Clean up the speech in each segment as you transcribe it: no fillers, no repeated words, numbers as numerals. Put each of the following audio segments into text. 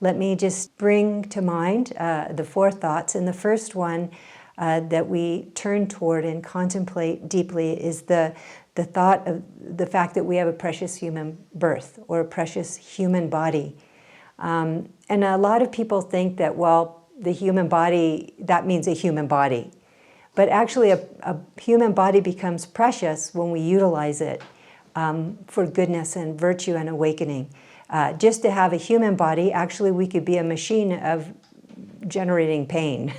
Let me just bring to mind the four thoughts. And the first one that we turn toward and contemplate deeply is the thought of the fact that we have a precious human birth or a precious human body. And a lot of people think that, well, the human body, that means a human body. But actually a human body becomes precious when we utilize it for goodness and virtue and awakening. Just to have a human body, actually we could be a machine of generating pain.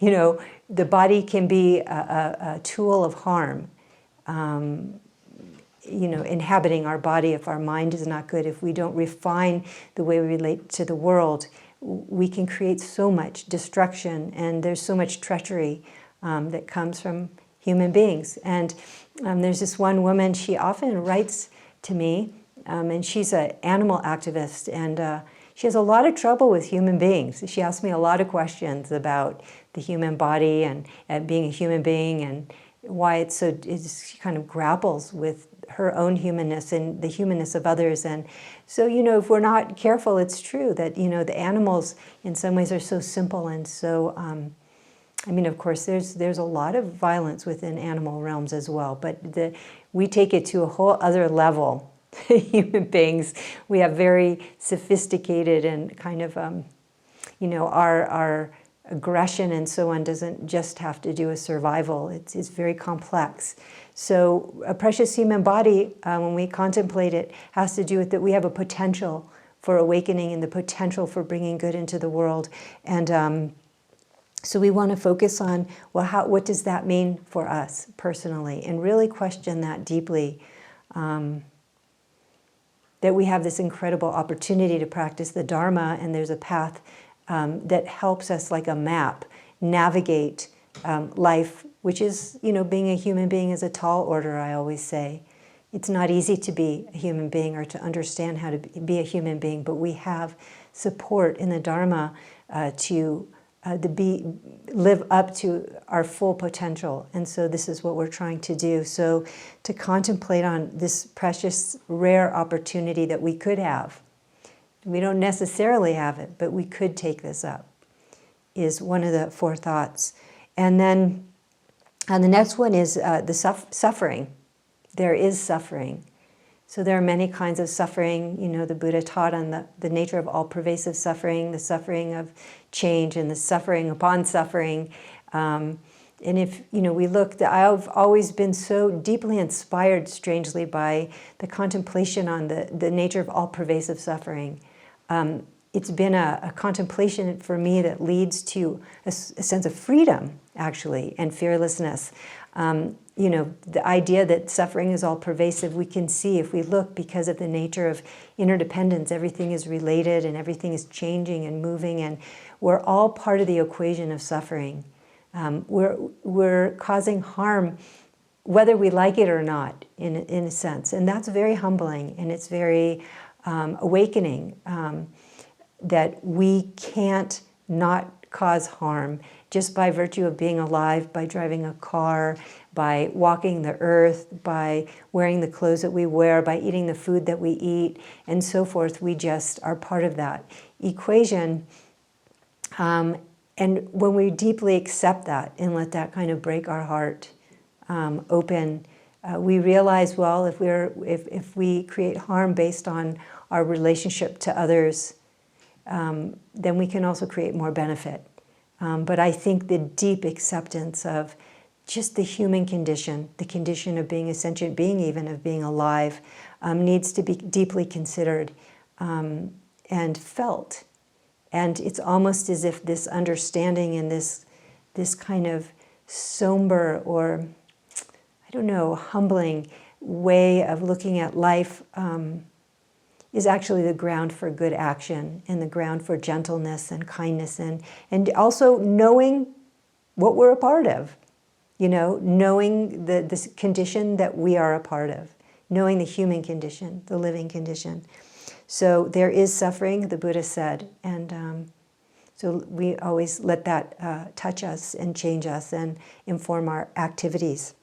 You know, the body can be a tool of harm, you know, inhabiting our body if our mind is not good, if we don't refine the way we relate to the world, we can create so much destruction, and there's so much treachery that comes from human beings. And there's this one woman, she often writes to me, and she's an animal activist, and she has a lot of trouble with human beings. She asks me a lot of questions about the human body and being a human being and why it's so, she kind of grapples with her own humanness and the humanness of others. And so, you know, if we're not careful, it's true that, you know, the animals in some ways are so simple and so, I mean, of course, there's a lot of violence within animal realms as well, but we take it to a whole other level. Human beings, we have very sophisticated and kind of, you know, our aggression and so on doesn't just have to do with survival. It's very complex. So a precious human body, when we contemplate it, has to do with that we have a potential for awakening and the potential for bringing good into the world. And so we want to focus on, well, what does that mean for us personally? And really question that deeply. That we have this incredible opportunity to practice the Dharma, and there's a path that helps us, like a map, navigate life, which is, you know, being a human being is a tall order, I always say. It's not easy to be a human being or to understand how to be a human being, but we have support in the Dharma to live up to our full potential. And so this is what we're trying to do. So to contemplate on this precious, rare opportunity that we could have. We don't necessarily have it, but we could take this up, is one of the four thoughts. And then the next one is the suffering. There is suffering. So there are many kinds of suffering. You know, the Buddha taught on the nature of all pervasive suffering, the suffering of change and the suffering upon suffering. And if, you know, we look, I've always been so deeply inspired, strangely, by the contemplation on the nature of all pervasive suffering. It's been a contemplation for me that leads to a sense of freedom, actually, and fearlessness. You know, the idea that suffering is all pervasive, we can see if we look, because of the nature of interdependence, everything is related and everything is changing and moving, and we're all part of the equation of suffering. We're causing harm, whether we like it or not, in a sense, and that's very humbling, and it's very awakening that we can't not cause harm just by virtue of being alive, by driving a car, by walking the earth, by wearing the clothes that we wear, by eating the food that we eat, and so forth. We just are part of that equation. And when we deeply accept that and let that kind of break our heart open, we realize, well, if we create harm based on our relationship to others, then we can also create more benefit. But I think the deep acceptance of just the human condition, the condition of being a sentient being, even of being alive, needs to be deeply considered and felt. And it's almost as if this understanding and this kind of somber or, I don't know, humbling way of looking at life is actually the ground for good action and the ground for gentleness and kindness and also knowing what we're a part of, you know, knowing this condition that we are a part of, knowing the human condition, the living condition. So there is suffering, the Buddha said, and so we always let that touch us and change us and inform our activities.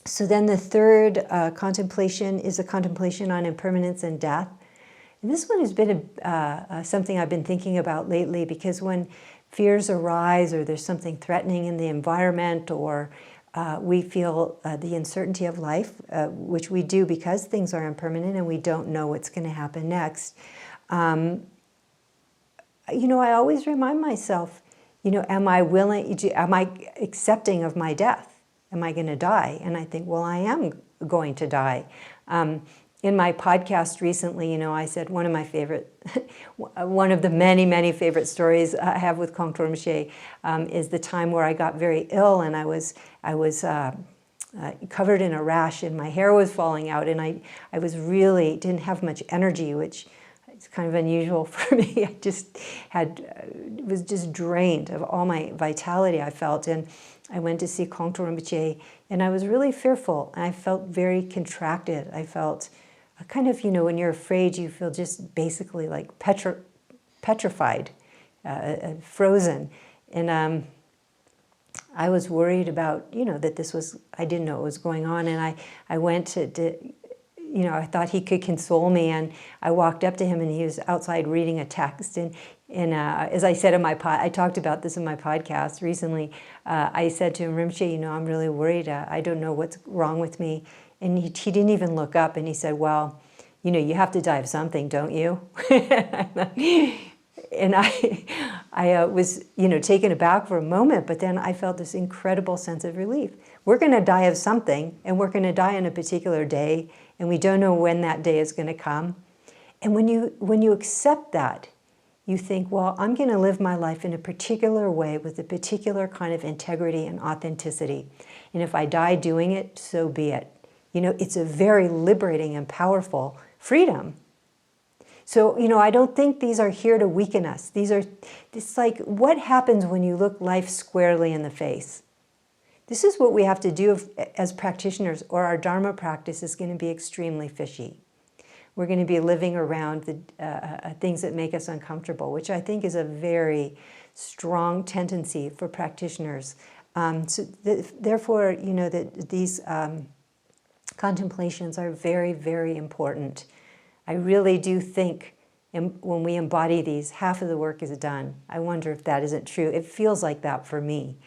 So then the third contemplation is a contemplation on impermanence and death. And this one has been something I've been thinking about lately, because when fears arise or there's something threatening in the environment, or we feel the uncertainty of life, which we do because things are impermanent and we don't know what's going to happen next. I always remind myself, am I accepting of my death? Am I going to die? And I think, well, I am going to die. In my podcast recently, I said one of my favorite, one of the many, many favorite stories I have with Kongtrul Rinpoche is the time where I got very ill, and I was covered in a rash and my hair was falling out, and I didn't have much energy, which is kind of unusual for me. I just was just drained of all my vitality I felt, and I went to see Kongtrul Rinpoche, and I was really fearful, and I felt very contracted. I felt kind of, when you're afraid, you feel just basically like petrified, frozen. And I was worried about, that I didn't know what was going on. And I went to I thought he could console me. And I walked up to him, and he was outside reading a text. And as I said I talked about this in my podcast recently, I said to him, Rinpoche, I'm really worried. I don't know what's wrong with me. And he didn't even look up, and he said, well, you have to die of something, don't you? And I was, taken aback for a moment, but then I felt this incredible sense of relief. We're going to die of something, and we're going to die on a particular day, and we don't know when that day is going to come. And when you accept that, you think, well, I'm going to live my life in a particular way with a particular kind of integrity and authenticity. And if I die doing it, so be it. It's a very liberating and powerful freedom. So, I don't think these are here to weaken us. It's like, what happens when you look life squarely in the face? This is what we have to do as practitioners, or our Dharma practice is going to be extremely fishy. We're going to be living around the things that make us uncomfortable, which I think is a very strong tendency for practitioners. Therefore, that these contemplations are very, very important. I really do think when we embody these, half of the work is done. I wonder if that isn't true. It feels like that for me.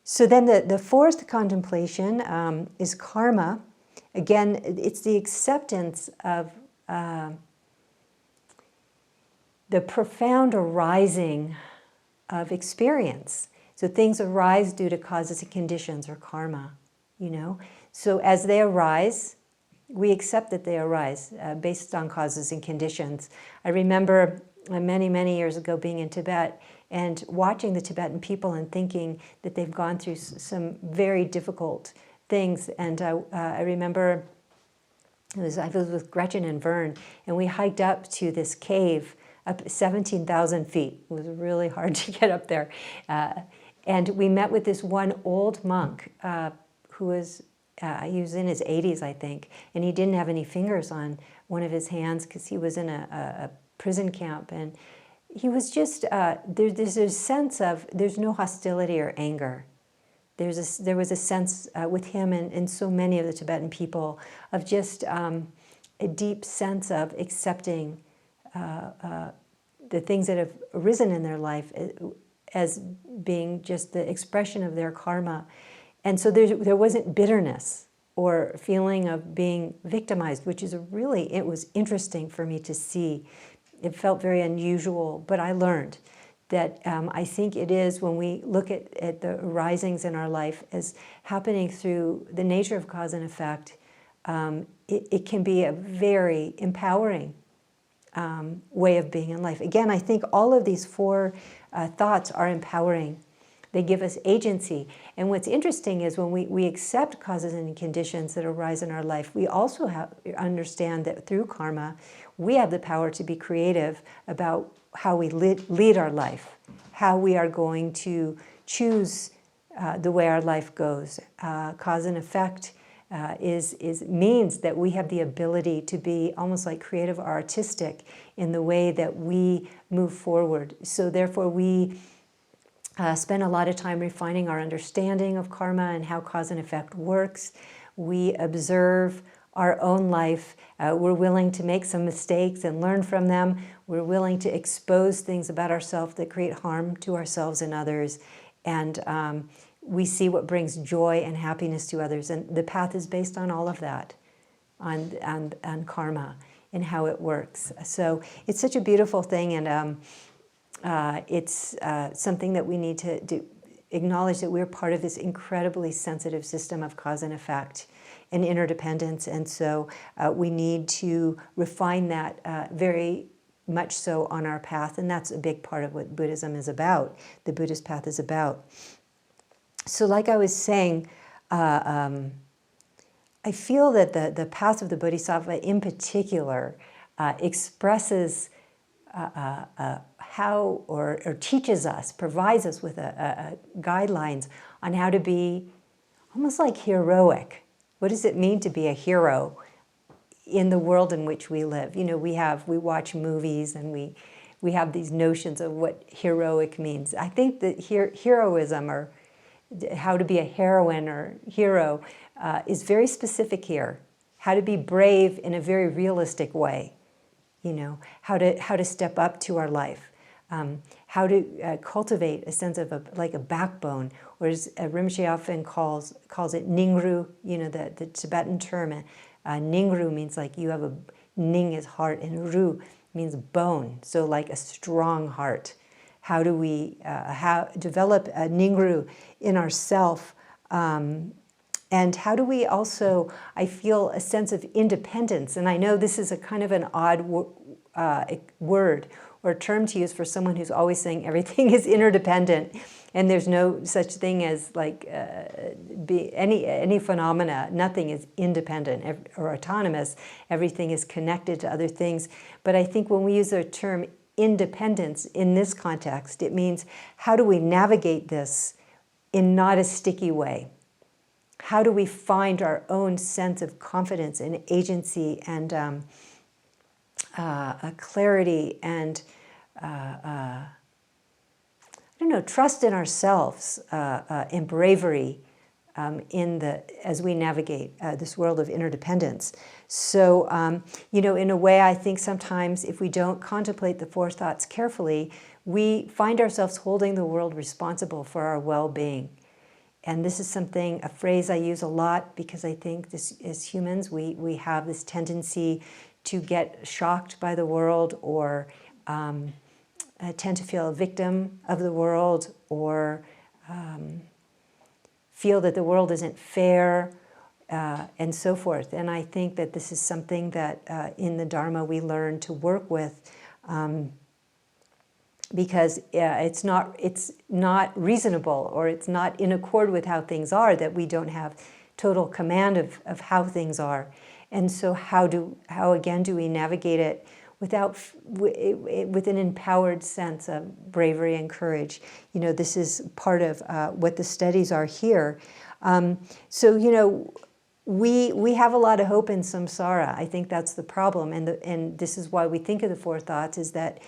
So then the fourth contemplation is karma. Again, it's the acceptance of the profound arising of experience. So things arise due to causes and conditions, or karma. So as they arise, we accept that they arise based on causes and conditions. I remember many, many years ago being in Tibet and watching the Tibetan people and thinking that they've gone through some very difficult things. And I remember I was with Gretchen and Vern, and we hiked up to this cave up 17,000 feet. It was really hard to get up there. And we met with this one old monk who was, he was in his 80s, I think, and he didn't have any fingers on one of his hands because he was in a prison camp. And he was just, there's a sense of, there's no hostility or anger. There was a sense with him and so many of the Tibetan people of just a deep sense of accepting the things that have arisen in their life as being just the expression of their karma. And so there wasn't bitterness or feeling of being victimized, which is it was interesting for me to see. It felt very unusual, but I learned that I think it is when we look at the arisings in our life as happening through the nature of cause and effect, it can be a very empowering way of being in life. Again, I think all of these four thoughts are empowering. They give us agency. And what's interesting is when we accept causes and conditions that arise in our life, we also understand that through karma, we have the power to be creative about how we lead our life, how we are going to choose the way our life goes. Cause and effect means that we have the ability to be almost like creative or artistic in the way that we move forward. So therefore we spend a lot of time refining our understanding of karma and how cause and effect works. We observe our own life. We're willing to make some mistakes and learn from them. We're willing to expose things about ourselves that create harm to ourselves and others. And we see what brings joy and happiness to others. And the path is based on all of that, on karma and how it works. So it's such a beautiful thing, and it's something that we need to do. Acknowledge that we're part of this incredibly sensitive system of cause and effect and interdependence, and so we need to refine that very much so on our path, and that's a big part of what Buddhism is about, the Buddhist path is about. So like I was saying, I feel that the path of the Bodhisattva in particular expresses how, or teaches us, provides us with guidelines on how to be almost like heroic. What does it mean to be a hero in the world in which we live? You know, we watch movies and we have these notions of what heroic means. I think that heroism, or how to be a heroine or hero, is very specific here. How to be brave in a very realistic way. You know, how to step up to our life, how to cultivate a sense of like a backbone, or as Rinpoche often calls it ningru. You know, the Tibetan term, ningru means like you have a, ning is heart, and ru means bone, so like a strong heart. How do we develop a ningru in ourself? And how do we also, I feel, a sense of independence? And I know this is a kind of an odd word or term to use for someone who's always saying everything is interdependent, and there's no such thing as like any phenomena. Nothing is independent or autonomous. Everything is connected to other things. But I think when we use the term independence in this context, it means how do we navigate this in not a sticky way? How do we find our own sense of confidence and agency and clarity and, I don't know, trust in ourselves and bravery as we navigate this world of interdependence? So, you know, in a way, I think sometimes if we don't contemplate the four thoughts carefully, we find ourselves holding the world responsible for our well-being. And this is something, a phrase I use a lot, because I think this, as humans, we have this tendency to get shocked by the world, or tend to feel a victim of the world, or feel that the world isn't fair, and so forth. And I think that this is something that in the Dharma we learn to work with, because it's not reasonable, or it's not in accord with how things are, that we don't have total command of how things are. And so how again do we navigate it with an empowered sense of bravery and courage? You know, this is part of what the studies are here. So, you know, we have a lot of hope in samsara. I think that's the problem, and this is why we think of the four thoughts, is that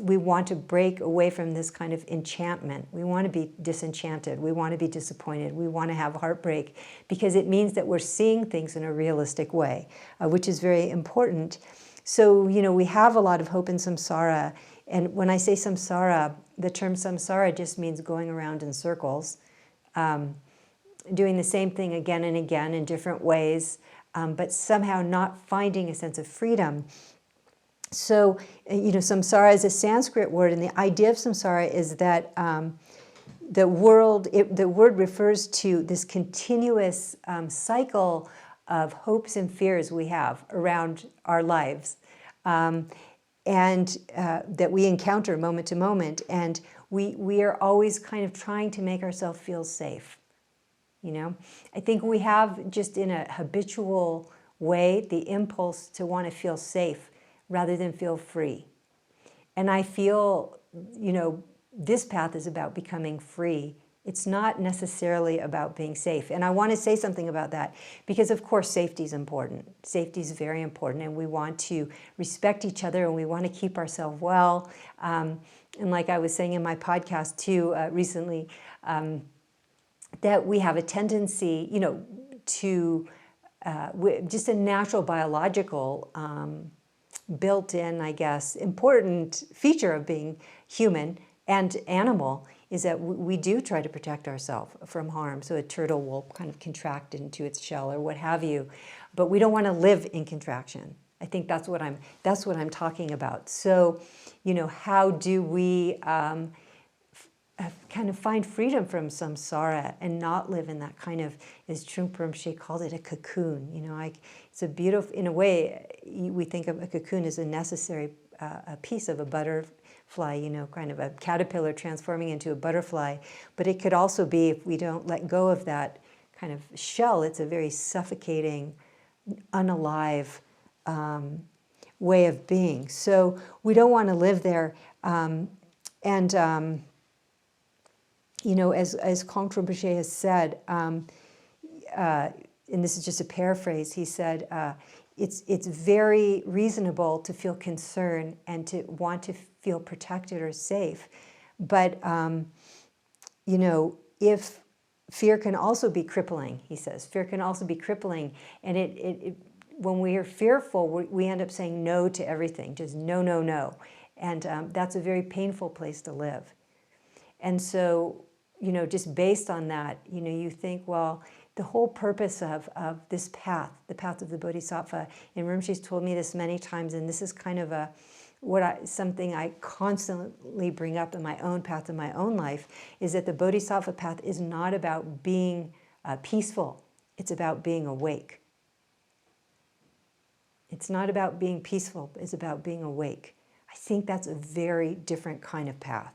we want to break away from this kind of enchantment. We want to be disenchanted. We want to be disappointed. We want to have heartbreak, because it means that we're seeing things in a realistic way, which is very important. So, you know, we have a lot of hope in samsara. And when I say samsara, the term samsara just means going around in circles, doing the same thing again and again in different ways, but somehow not finding a sense of freedom. So, you know, samsara is a Sanskrit word, and the idea of samsara is that the word refers to this continuous cycle of hopes and fears we have around our lives, and that we encounter moment to moment, and we are always kind of trying to make ourselves feel safe. You know, I think we have, just in a habitual way, the impulse to want to feel safe rather than feel free. And I feel, you know, this path is about becoming free. It's not necessarily about being safe. And I want to say something about that, because of course safety is important. Safety is very important, and we want to respect each other, and we want to keep ourselves well. And like I was saying in my podcast too recently, that we have a tendency, you know, to just a natural biological built-in, I guess, important feature of being human and animal is that we do try to protect ourselves from harm. So a turtle will kind of contract into its shell or what have you, but we don't want to live in contraction. I think that's what I'm talking about. So, how do we kind of find freedom from samsara and not live in that kind of, as Trungpa Rinpoche called it, a cocoon. It's a beautiful, in a way, we think of a cocoon as a necessary a piece of a butterfly, kind of a caterpillar transforming into a butterfly. But it could also be, if we don't let go of that kind of shell, it's a very suffocating, unalive way of being. So we don't want to live there. As Kongtrul Rinpoche has said, and this is just a paraphrase, he said, it's very reasonable to feel concern and to want to feel protected or safe. But, if fear can also be crippling, he says, fear can also be crippling. And it when we are fearful, we end up saying no to everything, just no, no, no. And that's a very painful place to live. And so, just based on that, you think, well, the whole purpose of this path, the path of the bodhisattva, and Rinpoche's told me this many times, and this is kind of something I constantly bring up in my own path, in my own life, is that the bodhisattva path is not about being peaceful. It's about being awake. It's not about being peaceful. It's about being awake. I think that's a very different kind of path.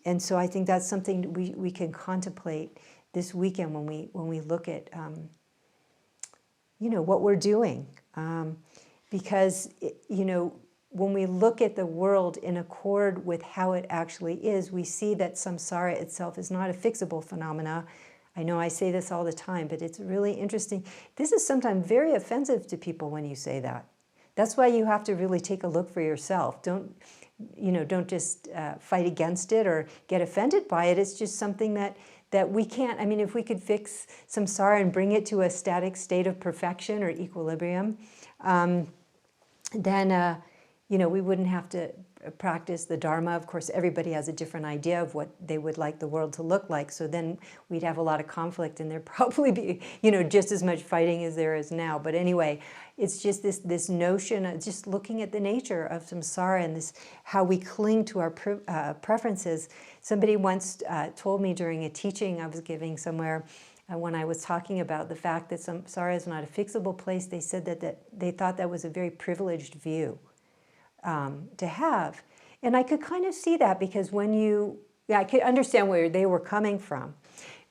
And so I think that's something we can contemplate this weekend when we look at what we're doing, because when we look at the world in accord with how it actually is, we see that samsara itself is not a fixable phenomena. I know I say this all the time, but it's really interesting. This is sometimes very offensive to people when you say that. That's why you have to really take a look for yourself. Don't just fight against it or get offended by it. It's just something that we can't. I mean, if we could fix samsara and bring it to a static state of perfection or equilibrium, then we wouldn't have to practice the Dharma. Of course, everybody has a different idea of what they would like the world to look like. So then we'd have a lot of conflict, and there'd probably be, just as much fighting as there is now. But anyway, it's just this notion of just looking at the nature of samsara and this how we cling to our preferences. Somebody once told me during a teaching I was giving somewhere, when I was talking about the fact that samsara is not a fixable place, they said that they thought that was a very privileged view to have. And I could kind of see that, because I could understand where they were coming from.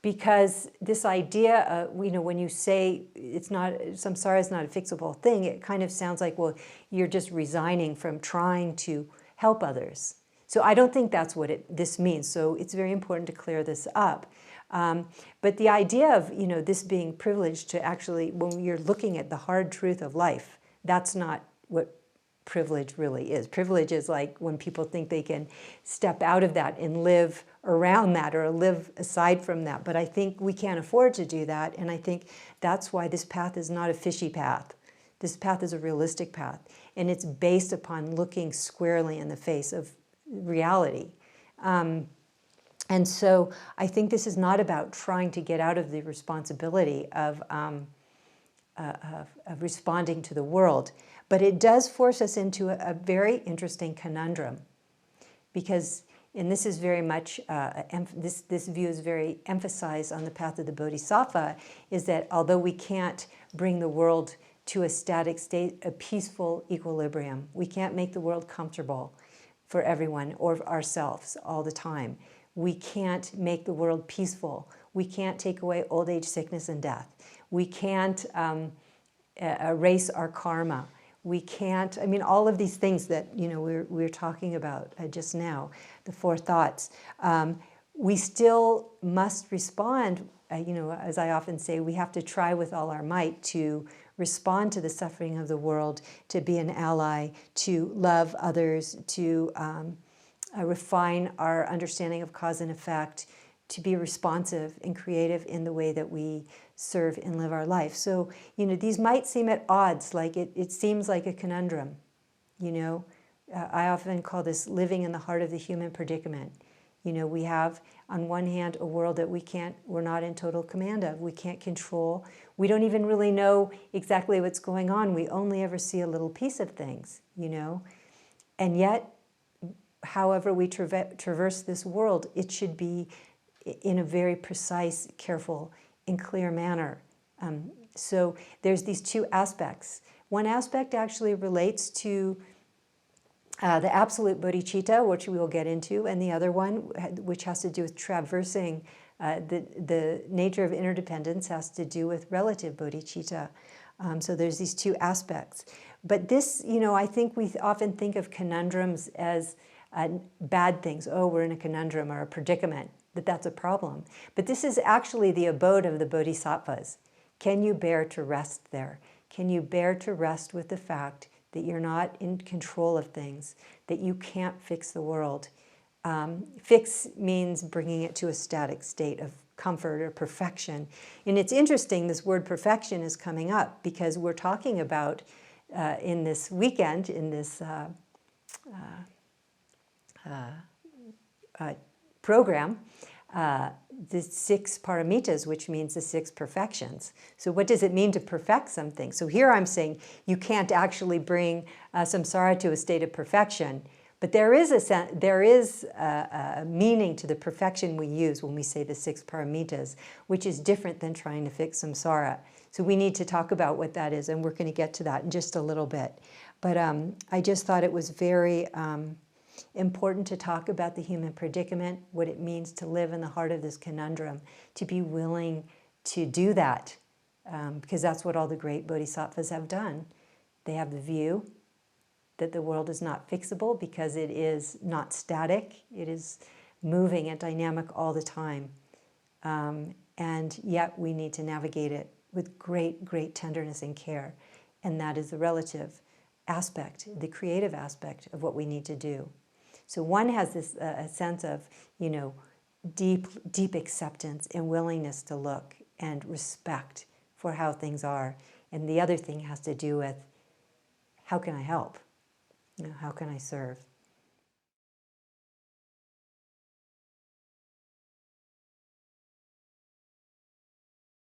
Because this idea of, when you say samsara is not a fixable thing, it kind of sounds like, well, you're just resigning from trying to help others. So I don't think that's what this means. So it's very important to clear this up. But the idea of, this being privileged to actually, when you're looking at the hard truth of life, that's not what privilege really is. Privilege is like when people think they can step out of that and live around that or live aside from that. But I think we can't afford to do that. And I think that's why this path is not a fishy path. This path is a realistic path. And it's based upon looking squarely in the face of reality. And so I think this is not about trying to get out of the responsibility of responding to the world. But it does force us into a very interesting conundrum, because, and this is very much, this view is very emphasized on the path of the Bodhisattva, is that although we can't bring the world to a static state, a peaceful equilibrium, we can't make the world comfortable for everyone or ourselves all the time. We can't make the world peaceful. We can't take away old age, sickness, and death. We can't erase our karma. We can't, all of these things that, we're talking about just now, the four thoughts. We still must respond, as I often say, we have to try with all our might to respond to the suffering of the world, to be an ally, to love others, to refine our understanding of cause and effect, to be responsive and creative in the way that we serve and live our life. So, these might seem at odds, like it seems like a conundrum, I often call this living in the heart of the human predicament. We have, on one hand, a world that we're not in total command of. We can't control. We don't even really know exactly what's going on. We only ever see a little piece of things, And yet, however we traverse this world, it should be in a very precise, careful, and clear manner. So there's these two aspects. One aspect actually relates to the absolute bodhicitta, which we will get into, and the other one, which has to do with traversing the nature of interdependence, has to do with relative bodhicitta. So there's these two aspects. But this, I think we often think of conundrums as bad things. Oh, we're in a conundrum or a predicament, that's a problem. But this is actually the abode of the bodhisattvas. Can you bear to rest there? Can you bear to rest with the fact that you're not in control of things, that you can't fix the world? Fix means bringing it to a static state of comfort or perfection. And it's interesting, this word perfection is coming up because we're talking about in this weekend, in this program, the 6 paramitas, which means the 6 perfections. So what does it mean to perfect something? So here I'm saying you can't actually bring samsara to a state of perfection, but there is a meaning to the perfection we use when we say the 6 paramitas, which is different than trying to fix samsara. So we need to talk about what that is, and we're going to get to that in just a little bit. But I just thought it was very important to talk about the human predicament, what it means to live in the heart of this conundrum, to be willing to do that, because that's what all the great bodhisattvas have done. They have the view that the world is not fixable because it is not static, it is moving and dynamic all the time. And yet we need to navigate it with great, great tenderness and care. And that is the relative aspect, the creative aspect of what we need to do. So one has this a sense of, deep acceptance and willingness to look and respect for how things are. And the other thing has to do with, how can I help? How can I serve?